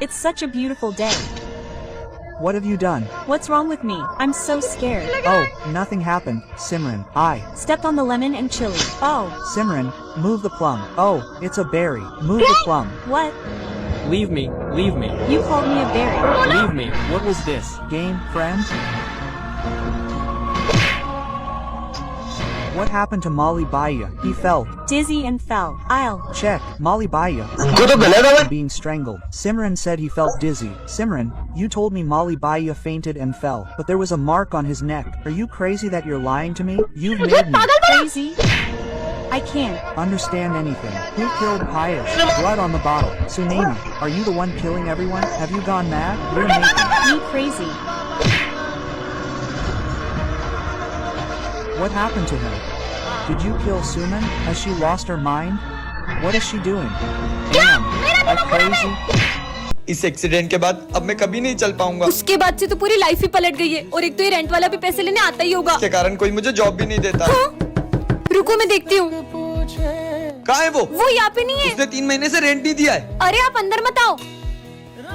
It's such a beautiful day. What have you done? What's wrong with me? I'm so scared. Oh, nothing happened. Simran, I. Stepped on the lemon and chili. Oh, Simran, move the plum. Oh, it's a berry. Move the plum. what? Leave me, leave me, You called me a berry. leave me. What was this? Game, friend? What happened to Molly Baya? He fell. Dizzy and fell. I'll. Check. Molly Baya. Being strangled. Simran said he felt dizzy. Simran, you told me Molly Baya fainted and fell, but there was a mark on his neck. Are you crazy that you're lying to me? You've made me Crazy? I can't. understand anything. Who killed Pius? Blood on the bottle. Tsunami, are you the one killing everyone? Have you gone mad? You're making. Me crazy. What happened to him? Did you kill Suman? Has she lost her mind? What is she doing? Damn, like crazy? इस accident के बाद अब मैं कभी नहीं चल पाऊंगा। उसके बाद से तो पूरी लाइफ ही पलट गई है और एक तो ये रेंट वाला भी पैसे लेने आता ही होगा। इसके कारण कोई मुझे जॉब भी नहीं देता। हाँ? रुको मैं देखती हूँ। कहाँ है वो? यहाँ पे नहीं है। उसने 3 महीने से रेंट नहीं दिया है। अरे आप अंदर मत आओ।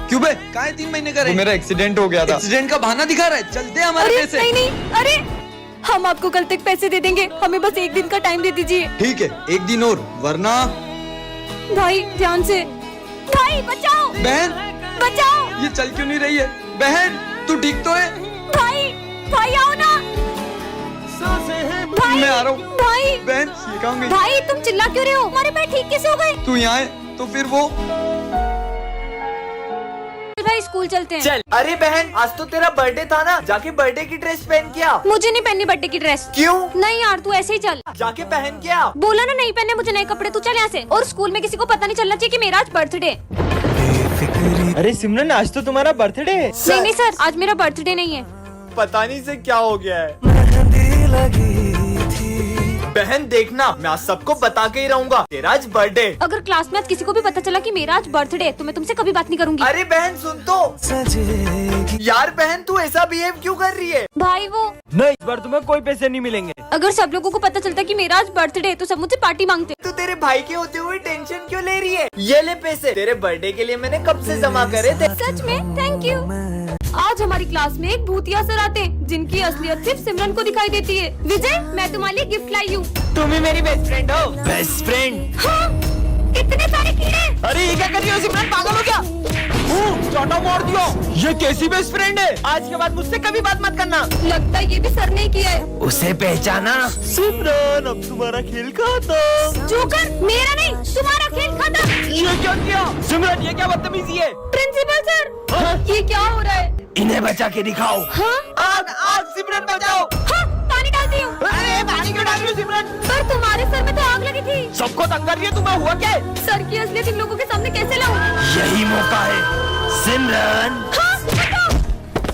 क्यों बे? कहाँ है 3 महीने का रेंट? मेरा एक्सीडेंट हो गया था। एक्सीडेंट का बहाना दिखा रहा है। चलते हैं हमारे पैसे। नहीं नहीं, अरे हम आपको कल तक पैसे दे देंगे, हमें बस 1 दिन का टाइम दे दीजिए। ठीक है, 1 दिन और, वरना। भाई ध्यान से। भाई बचाओ। बहन बचाओ। ये चल क्यों नहीं रही है? बहन तू ठीक तो है? भाई भाई आओ ना। भाई मैं आ रहा हूँ। भाई बहन ये कहाँ गई? भाई तुम चिल्ला क्यों रहे हो? हमारे पैर ठीक कैसे हो गए? तू यहाँ है तो फिर वो। भाई स्कूल चलते हैं। चल। अरे बहन आज तो तेरा बर्थडे था ना, जाके बर्थडे की ड्रेस पहन के आ। मुझे नहीं पहननी बर्थडे की ड्रेस। क्यों? नहीं यार तू ऐसे ही चल। जाके पहन के आ। बोला ना नहीं पहनने मुझे नए कपड़े, तू चल यहाँ से। और स्कूल में किसी को पता नहीं चलना चाहिए कि मेरा आज बर्थडे। अरे सिमरन आज तो तुम्हारा बर्थडे है। नहीं नहीं सर, आज मेरा बर्थडे नहीं है। पता नहीं से क्या हो गया है। बहन देखना, मैं आज सबको बता के ही रहूंगा तेरा आज बर्थडे। अगर क्लास में आज किसी को भी पता चला कि मेरा आज बर्थडे है तो मैं तुमसे कभी बात नहीं करूंगी। अरे बहन सुन तो। यार बहन तू ऐसा बिहेव क्यों कर रही है? भाई वो नहीं, इस बार तुम्हें कोई पैसे नहीं मिलेंगे। अगर सब लोगों को पता चलता कि मेरा आज बर्थडे है तो सब मुझसे पार्टी मांगते। तू तेरे भाई के होते हुए टेंशन क्यों ले रही है? ये ले पैसे, तेरे बर्थडे के लिए मैंने कब से जमा करे थे। सच में थैंक यू। आज हमारी क्लास में एक भूतिया सर आते हैं जिनकी असलियत सिर्फ सिमरन को दिखाई देती है। विजय मैं तुम्हारे लिए गिफ्ट लाई हूँ। तुम ही मेरी बेस्ट फ्रेंड हो। Best friend? हाँ, इतने सारे कीड़े। अरे ये क्या कर रही हो सिमरन, पागल हो क्या? चौटा मार दियो। ये कैसी बेस्ट फ्रेंड है? आज के बाद मुझसे कभी बात मत करना। लगता है ये भी सर ने किया है। उसे पहचाना? सिमरन अब तुम्हारा खेल खत्म। जोकर मेरा नहीं तुम्हारा खेल खत्म। ये क्या किया? सिमरन ये क्या बदतमीजी है? प्रिंसिपल सर ये क्या हो रहा है? इन्हें बचा के दिखाओ। हाँ? आग आग सिमरन बचाओ। हाँ, पानी डालती हूँ। अरे पानी क्यों डाल रही हो सिमरन? पर तुम्हारे सर में तो आग लगी थी। सबको तंग कर रही है, तुम्हें हुआ क्या है? सर की असलियत इन लोगों के सामने कैसे लाऊं? यही मौका है सिमरन। हाँ, बताओ।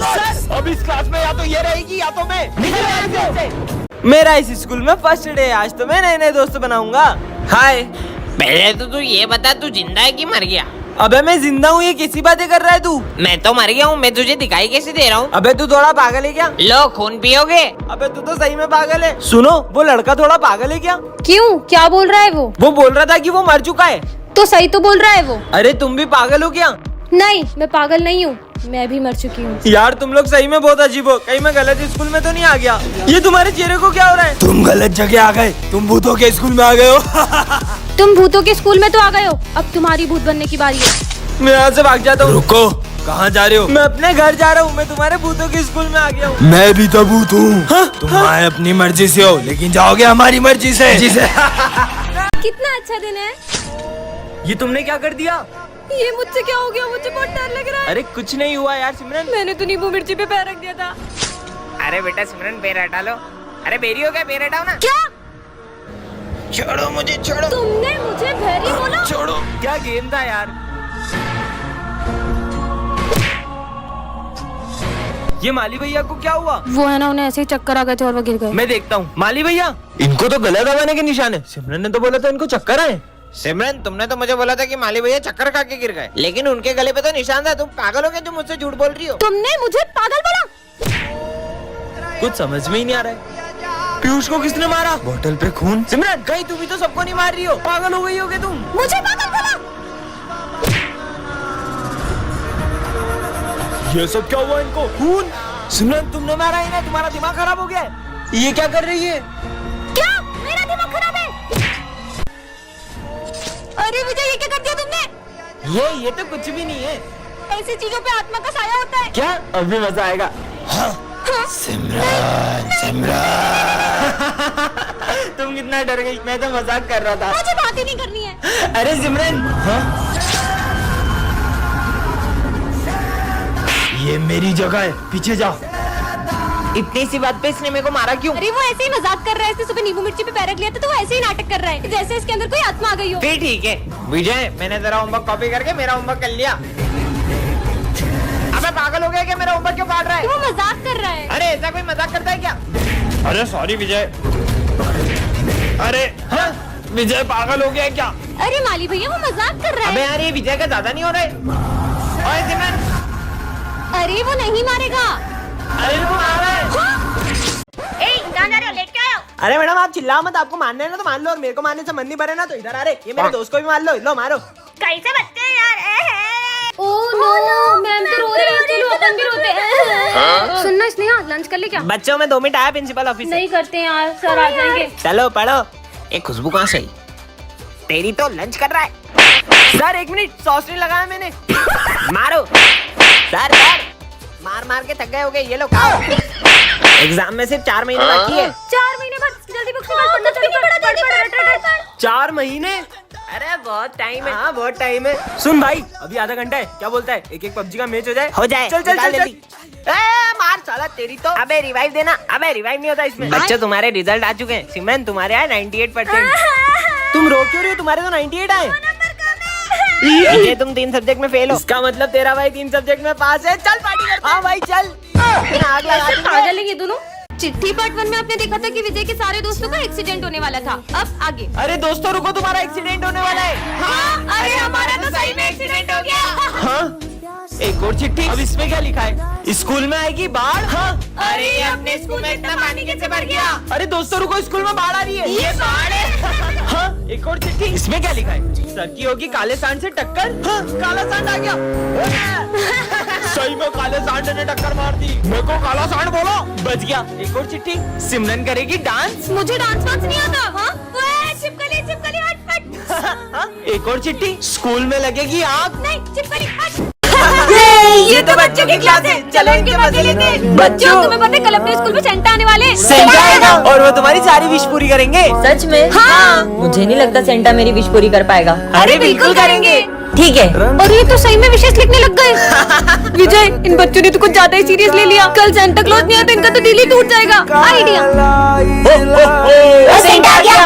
सर अब इस क्लास में या तो ये रहेगी या तो मैं। निकल यहाँ से। मेरा इस स्कूल में फर्स्ट डे है, आज तो मैं नए नए दोस्त बनाऊंगा। हाय। पहले तो तू ये बता तू जिंदा है कि मर गया? अबे मैं जिंदा हूँ, ये कैसी बातें कर रहा है तू? मैं तो मर गया हूँ, मैं तुझे दिखाई कैसे दे रहा हूँ? अबे तू थोड़ा पागल है क्या? लो खून पियोगे? अबे तू तो सही में पागल है। सुनो वो लड़का थोड़ा पागल है क्या? क्यों क्या बोल रहा है वो बोल रहा था कि वो मर चुका है। तो सही तो बोल रहा है वो। अरे तुम भी पागल हो क्या? नहीं मैं पागल नहीं हूँ, मैं भी मर चुकी हूँ। यार तुम लोग सही में बहुत अजीब हो, कहीं मैं गलत स्कूल में तो नहीं आ गया? ये तुम्हारे चेहरे को क्या हो रहा है? तुम गलत जगह आ गए, तुम भूतों के स्कूल में आ गए हो। तुम भूतों के स्कूल में तो आ गए हो, अब तुम्हारी भूत बनने की बारी है। मैं यहाँ से भाग जाता हूँ। रुको, कहाँ जा रहे हो? मैं अपने घर जा रहा हूँ, मैं तुम्हारे भूतों के स्कूल में आ गया हूँ। मैं भी तो भूत हूँ। तुम आए अपनी मर्जी से हो लेकिन जाओगे हमारी मर्जी से। कितना अच्छा दिन है। ये तुमने क्या कर दिया? ये मुझसे क्या हो गया? मुझे बहुत डर लग रहा है। अरे कुछ नहीं हुआ यार सिमरन। मैंने तो नींबू मिर्ची पे पैर रख दिया था। अरे बेटा सिमरन पैर हटा लो। अरे बेरी हो गया, पैर हटाओ ना। क्या? छोड़ो मुझे, छोड़ो। तुमने मुझे भैरी बोला? छोड़ो। क्या गेम था यार? ये माली भैया को क्या हुआ? वो है ना, उन्हें ऐसे ही चक्कर आ गए थे और वो गिर गए। मैं देखता हूँ। माली भैया इनको तो गला दबाने के निशान है। सिमरन ने तो बोला था इनको चक्कर आए। सिमरन तुमने तो मुझे बोला था कि माली भैया चक्कर खा के गिर गए, लेकिन उनके गले पे तो निशान था। तुम पागल हो गए जो मुझसे झूठ बोल रही हो? तुमने मुझे पागल बोला? कुछ समझ में ही नहीं आ रहा है। पीयूष को किसने मारा? बोतल पे खून। सिमरन कहीं तुम भी तो सबको नहीं मार रही हो? पागल हो गई होगे तुम। मुझे पागल बोला? ये सब क्या हुआ इनको? खून? सिमरन तुमने मारा ही ना, तुम्हारा दिमाग खराब हो गया है। ये क्या कर रही है? क्या मेरा दिमाग खराब है? अरे विजय ये क्या कर दिया तुमने? ये तो कुछ भी नहीं है। ऐसी चीजों पे आत्मा का साया होता है। क्या? अभी मजा आएगा। हाँ। सिमरन तुम कितना डर गई, मैं तो मजाक कर रहा था। मुझे बात ही नहीं करनी है। अरे सिमरन, हाँ? ये मेरी जगह है, पीछे जाओ। इतनी सी बात पे इसने मेरे को मारा क्यों? अरे वो ऐसे ही मजाक कर रहा है। इसने सुबह नींबू मिर्ची पे पैर रख लिया था तो वो ऐसे ही नाटक कर रहा है जैसे इसके अंदर कोई आत्मा आ गई हो। फिर ठीक है विजय, मैंने तेरा होमवर्क कॉपी करके मेरा होमवर्क कर लिया। अबे पागल हो गया क्या? मेरा होमवर्क क्यों काट रहा है? वो मजाक कर रहा है। अरे ऐसा कोई मजाक करता है क्या? अरे सॉरी विजय। अरे हाँ? विजय पागल हो गया है क्या? अरे माली भैया वो मजाक कर रहा अबे है। यार ये विजय का ज्यादा नहीं हो रहा है? ओए सिमरन, अरे वो नहीं मारेगा। अरे वो आ रहा है। कहाँ जा रहे हो? लेट के आए हो? अरे मैडम आप चिल्लाओ मत, आपको मारना है ना तो मान लो, और मेरे को मारने से मन नहीं भरे ना तो इधर आ रहे। ये मेरे दोस्त को भी मार लो, लो मारो। कैसे बच्चे हैं यार? ओह नो, मैम तो रो रही है, चलो अपन भी रोते हैं। सुनना स्नेहा, लंच कर ले क्या? बच्चों में 2 मिनट आया प्रिंसिपल ऑफिस से। नहीं करते यार, सर आ जाएंगे। चलो पढ़ो। एक खुशबू कहाँ से आई? तेरी तो लंच कर रहा है। सर 1 मिनट, सॉस नहीं लगाया मैंने। मारो सर, मार मार के थक गए होगे, ये लो खाओ। एग्जाम में सिर्फ 4 महीने बाकी है। 4 महीने बाद जल्दी बुक से पढ़ना शुरू कर। 4 महीने? अरे बहुत टाइम है। हाँ बहुत टाइम है। सुन भाई, अभी आधा घंटा है, क्या बोलता है? एक पबजी का मैच हो जाए। हो जाए। चल चल निकाल चल, जल्दी। मार साला तेरी तो। अबे रिवाइव देना। अबे रिवाइव नहीं होता इसमें। बच्चों तुम्हारे रिजल्ट आ चुके हैं। सिमरन तुम्हारे आए 98%। तुम रो क्यों रही हो? तुम्हारे तो 98 आए। ये तुम 3 सब्जेक्ट में फेल हो। इसका मतलब तेरा भाई 3 सब्जेक्ट में पास है। चल पार्टी करते हैं। हाँ भाई चल। आग लगा दूंगा। पागल है ये दोनों। चिट्ठी पार्ट 1 में आपने देखा था कि विजय के सारे दोस्तों का एक्सीडेंट होने वाला था। अब आगे। अरे दोस्तों रुको, तुम्हारा एक्सीडेंट होने वाला है। हाँ, अरे हमारा तो सही में एक्सीडेंट हो गया। हाँ? एक और चिट्ठी। अब इसमें क्या लिखा है? स्कूल में आएगी बाढ़। हाँ? अरे ये अपने स्कूल में इतना पानी कैसे भर गया? अरे दोस्तों रुको, स्कूल में बाढ़ आ रही है। ये बाढ़ है। हाँ? एक और चिट्ठी। इसमें क्या लिखा है? सर की होगी काले सांड से टक्कर। हाँ? काला सांड आ गया। सही में काले सांड ने टक्कर मार दी। मेरे को काला सांड बोलो। बच गया। एक और चिट्ठी। सिमरन करेगी डांस। मुझे डांस वांस नहीं आता। हाँ? चिपकली हट। एक और चिट्ठी। स्कूल में लगेगी आग। नहीं, चिपकली हट। ये तो बच्चों की क्लास है, चलो इनके मजे लेते हैं। बच्चों तुम्हें पता है कल अपने स्कूल में सेंटा आने वाले हैं। सेंटा आएगा और वो तुम्हारी सारी विश पूरी करेंगे। सच में? हाँ। मुझे नहीं लगता सेंटा मेरी विश पूरी कर पाएगा। अरे बिल्कुल करेंगे। ठीक है। और ये तो सही में विशेष लिखने लग गए। विजय इन बच्चों ने तो कुछ ज्यादा ही सीरियस ले लिया। कल सेंटा क्लॉज नहीं आया तो इनका तो दिल ही टूट जाएगा। आइडिया। सेंटा आ गया।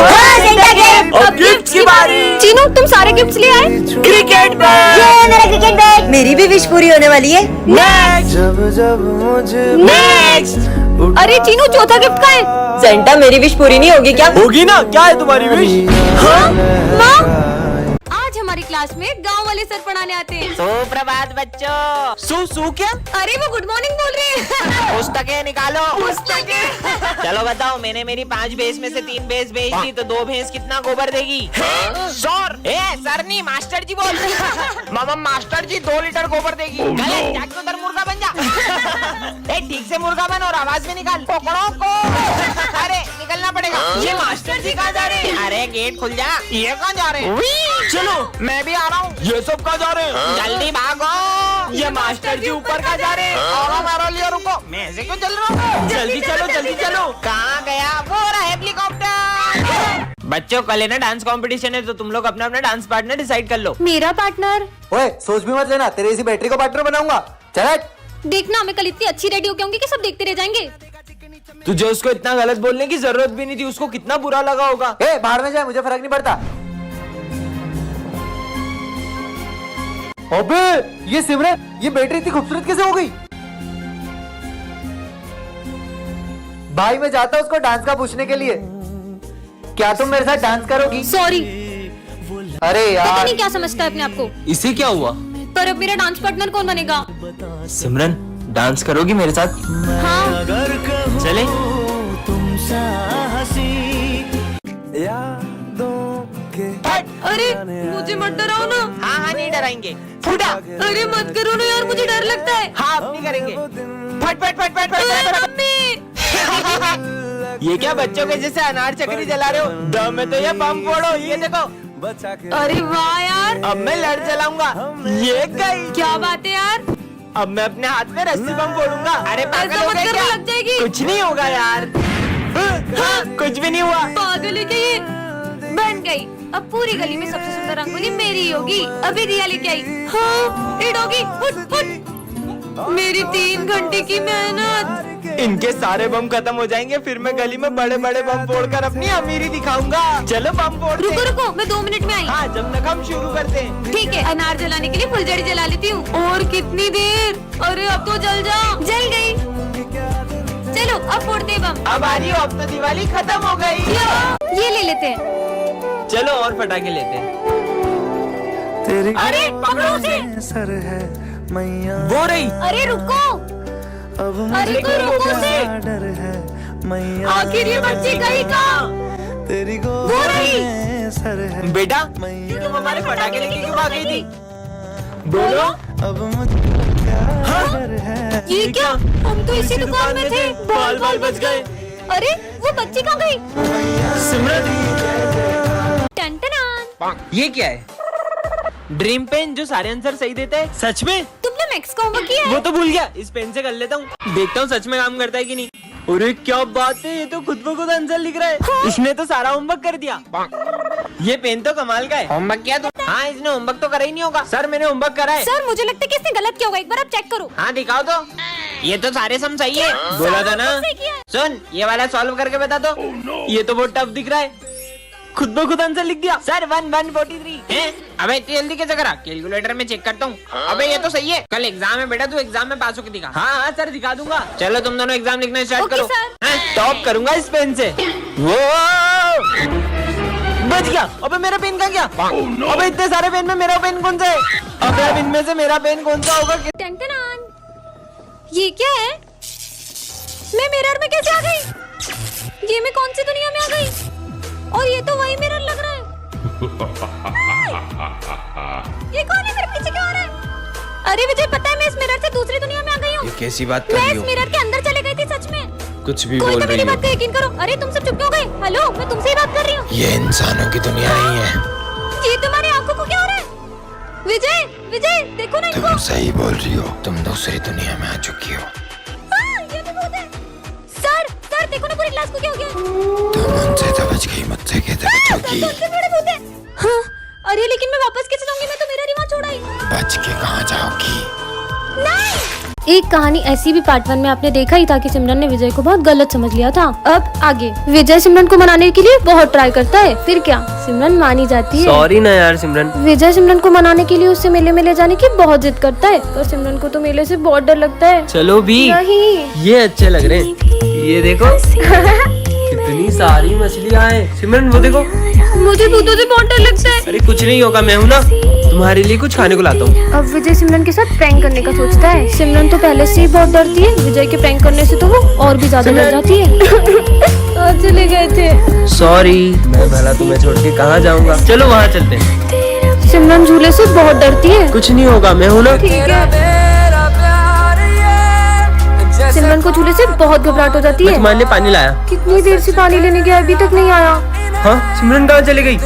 अरे अब गिफ्ट्स की बारी। चीनू तुम सारे गिफ्ट्स ले आए? क्रिकेट ये मेरा क्रिकेट बैट। मेरी भी विश पूरी होने वाली है। नेक्स्ट। अरे चीनू चौथा गिफ्ट का है? सेंटा मेरी विश पूरी नहीं होगी क्या? होगी ना, क्या है तुम्हारी विश? हाँ? माँ आज हमारी क्लास में गांव वाले सर पढ़ाने आते हैं। सुप्रभात बच्चों। सू क्या? अरे वो गुड मॉर्निंग बोल रहे हैं। पुस्तकें निकालो। पुस्तकें। चलो बताओ, मैंने मेरी 5 भैंस में से 3 भैंस बेच दी तो 2 भैंस कितना गोबर देगी? सर सर नहीं, मास्टर जी बोल। मामा मास्टर जी 2 लीटर गोबर देगी। गलत, जाके उधर मुर्गा बन जा। ठीक से मुर्गा बन और आवाज में निकाल। पकड़ो को। अरे निकलना पड़ेगा। ये मास्टर जी कहाँ जा रहे हैं? अरे गेट खुल जा। ये कहाँ जा रहे हैं? चलो मैं भी आ रहा हूँ। ये सब कहाँ जा रहे हैं? जल्दी भागो। ये मास्टर जी ऊपर कहाँ जा रहे हैं? और मारो लियो, रुको, मैं ऐसे क्यों चल रहा हूँ? जल्दी चलो जल्दी चलो। कहाँ गया? वो रहा हेलीकॉप्टर। बच्चों कल है ना डांस कंपटीशन है, तो तुम लोग अपना अपना डांस पार्टनर डिसाइड कर लो। मेरा पार्टनर? ओए सोच भी मत लेना, तेरे इसी बैटरी को पार्टनर बनाऊंगा। चल देखना मैं कल इतनी अच्छी रेडी होके आऊंगी कि सब देखते रह जाएंगे। तुझे उसको इतना गलत बोलने की जरूरत भी नहीं थी। उसको कितना बुरा लगा होगा। ए बाहर में जाए, मुझे फर्क नहीं पड़ता। अबे ये सिमरन, ये बैटरी इतनी खूबसूरत कैसे हो गई? भाई मैं जाता हूँ उसको डांस का पूछने के लिए। क्या तुम मेरे साथ डांस करोगी? सॉरी। अरे पता यार नहीं क्या समझता है अपने आप को। इसे क्या हुआ? पर अब मेरा डांस पार्टनर कौन बनेगा? सिमरन डांस करोगी मेरे साथ? हाँ। चले। यादों के हट। अरे मुझे मत डराओ ना। हाँ हाँ नहीं डराएंगे। फूटा। अरे मत करो ना यार, मुझे डर लगता है। हाँ अब नहीं करेंगे। फट फट फट फट अरे फट। मम्मी। ये क्या बच्चों के जैसे अनार चक्री जला रहे हो? दम में तो ये बम फोड़ो। ये देखो। अरे वाह यार, अब मैं लड़ जलाऊंगा। ये गई। क्या बात है यार। अब मैं अपने हाथ में रस्सी बम फोड़ूंगा। अरे पागल ऐसा हो मत गए करो, क्या? लग जाएगी। कुछ नहीं होगा यार। हाँ, कुछ भी नहीं हुआ। पागल है क्या ये। बन गई। अब पूरी गली में सबसे सुंदर रंगोली मेरी ही होगी। अभी रिया लेके आई। हाँ ये डॉगी फुट फुट। मेरी 3 घंटे की मेहनत। इनके सारे बम खत्म हो जाएंगे, फिर मैं गली में बड़े बड़े बम फोड़कर अपनी अमीरी दिखाऊंगा। चलो बम फोड़ते रुको हैं। रुको, मैं 2 मिनट में आई। हाँ जब तक हम शुरू करते हैं। ठीक है, अनार जलाने के लिए फुलझड़ी जला लेती हूँ। और कितनी देर। अरे अब तो जल जा। जल गई। चलो अब फोड़ते हैं बम। अब आ रही हो, अब तो दिवाली खत्म हो गई। ये ले लेते हैं। चलो और पटाखे लेते हैं। अरे पकड़ो उसे। वो रही। अरे रुको। अरे तो रुको उसे। आखिर ये बच्ची गई कहाँ? वो रही। बेटा तुम हमारे पटाखे लेके क्यों भाग गई थी? बोलो। ये क्या? हम तो इसी दुकान में थे। बाल बाल बच गए। अरे वो बच्ची कहाँ गई? टन टनान। ये क्या है? ड्रीम पेन जो सारे आंसर सही देता है। सच में? तुमने मैक्स का होमवर्क किया है? वो तो भूल गया, इस पेन से कर लेता हूँ। देखता हूँ सच में काम करता है कि नहीं। अरे क्या बात है, ये तो खुद ब खुद आंसर लिख रहा है। हाँ। इसने तो सारा होमवर्क कर दिया। ये पेन तो कमाल का है। होमवर्क किया तो? हाँ इसने होमवर्क तो करा ही नहीं होगा। सर मैंने होमवर्क करा है। सर मुझे लगता है कि इसने गलत किया होगा, एक बार आप चेक करो। हाँ दिखाओ तो। ये तो सारे सम सही है। बोला था ना। सही किया है। सुन ये वाला सॉल्व करके बता दो। ये तो बहुत टफ दिख रहा है। खुद ब खुद आंसर लिख दिया। सर 1143 है। अबे इतनी जल्दी कैसे करा? कैलकुलेटर में चेक करता हूँ। अबे ये तो सही है। कल एग्जाम है बेटा, तू एग्जाम में पास होके दिखा। हाँ हाँ सर दिखा दूंगा। चलो तुम दोनों एग्जाम लिखना स्टार्ट ओके, करो। सर। टॉप करूंगा इस पेन से। वो बच गया। अबे मेरा पेन कहाँ गया? अबे इतने सारे पेन में मेरा पेन कौन सा है? अबे अब इनमें से मेरा पेन कौन सा होगा? टन टनान। ये क्या है? मैं मिरर में कैसे आ गई? ये मैं कौन सी दुनिया में आ गई? और ये तो वही मिरर लग रहा है। ये कौन है? मेरे पीछे क्यों आ रहा है? अरे मुझे पता है, मैं इस मिरर से दूसरी दुनिया में आ गई हूँ। ये कैसी बात कर मैं रही इस हो? मिरर के अंदर चले गई थी सच में। कुछ भी कोई बोल तो रही मेरी हो। बात का यकीन करो। अरे तुम सब चुप क्यों गए? हेलो, मैं तुमसे ही बात कर रही हूँ। ये इंसानों की दुनिया नहीं है। ये तुम्हारी आंखों को क्या हो रहा है? विजय विजय देखो ना इनको। तुम सही बोल रही हो, तुम दूसरी दुनिया में आ चुकी हो। ये तो भूत है। सर देखो ना पूरी क्लास को क्या हो गया? तुम उनसे तो बच गई, मुझसे कैसे बचोगी? सबसे बड़े भूत है। हाँ, अरे लेकिन मैं वापस कैसे जाऊंगी? मैं तो मेरा रिवाज छोड़ा ही। बच के कहाँ जाओगी? एक कहानी ऐसी भी पार्ट 1 में आपने देखा ही था कि सिमरन ने विजय को बहुत गलत समझ लिया था। अब आगे विजय सिमरन को मनाने के लिए बहुत ट्राई करता है, फिर क्या सिमरन मानी जाती है। सॉरी ना यार सिमरन। विजय सिमरन को मनाने के लिए उससे मेले में ले जाने की बहुत जिद करता है, पर सिमरन को तो मेले से बहुत डर लगता है। चलो भी नहीं। ये अच्छे लग रहे हैं। ये देखो कितनी सारी मछलियाँ हैं। सिमरन वो देखो। मुझे भूतों से बहुत डर लगता है। अरे कुछ नहीं होगा, मैं हूँ ना, तुम्हारे लिए कुछ खाने को लाता हूँ। अब विजय सिमरन के साथ प्रैंक करने का सोचता है। सिमरन तो पहले से ही बहुत डरती है, विजय के प्रैंक करने से तो वो और भी ज्यादा डर जाती है। चले गए थे। सॉरी, मैं भला तुम्हें छोड़ के कहाँ जाऊँगा। चलो वहाँ चलते हैं। सिमरन झूले से बहुत डरती है। कुछ नहीं होगा, मैं हूँ ना। ठीक है। सिमरन को झूले से बहुत घबराहट हो जाती मैं है। तुम्हारे लिए पानी लाया। कितनी देर से पानी लेने गया, अभी तक नहीं आया। हाँ सिमरन कहाँ चली गई?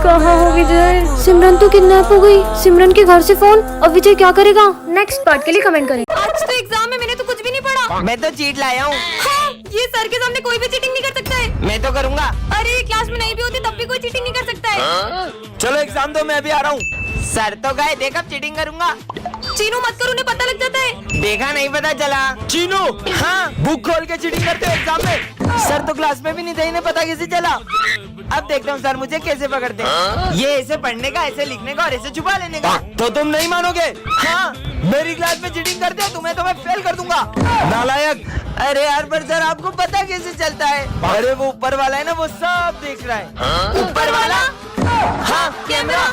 कहाँ हो विजय? सिमरन तो किडनैप हो गई। सिमरन के घर से फोन। अब विजय क्या करेगा? नेक्स्ट पार्ट के लिए कमेंट करें। आज तो एग्जाम है, मैंने तो कुछ भी नहीं पढ़ा। मैं तो चीट लाया हूँ। हाँ, ये सर के सामने कोई भी चीटिंग नहीं कर सकता है। मैं तो करूँगा। अरे क्लास में नहीं भी होती तब भी कोई चीटिंग नहीं कर सकता है। चलो एग्जाम दो, मैं अभी आ रहा हूँ। सर तो गए, देख अब चीटिंग करूंगा। चीनू मत करो, उन्हें पता लग जाता है। देखा नहीं पता चला। चीनू हाँ बुक खोल के चीटिंग करते हो एग्जाम में। सर तो क्लास में भी नहीं थे, इन्हें पता कैसे चला? अब देखता हूँ सर मुझे कैसे पकड़ते हैं। ये ऐसे पढ़ने का, ऐसे लिखने का और ऐसे छुपा लेने का। तो तुम नहीं मानोगे? हाँ मेरी क्लास में चीटिंग करते हो तुम्हें तो मैं फेल कर दूंगा, नालायक। अरे यार पर सर आपको पता कैसे चलता है? अरे वो ऊपर वाला है ना, वो सब देख रहा है। ऊपर वाला? हाँ कैमरा।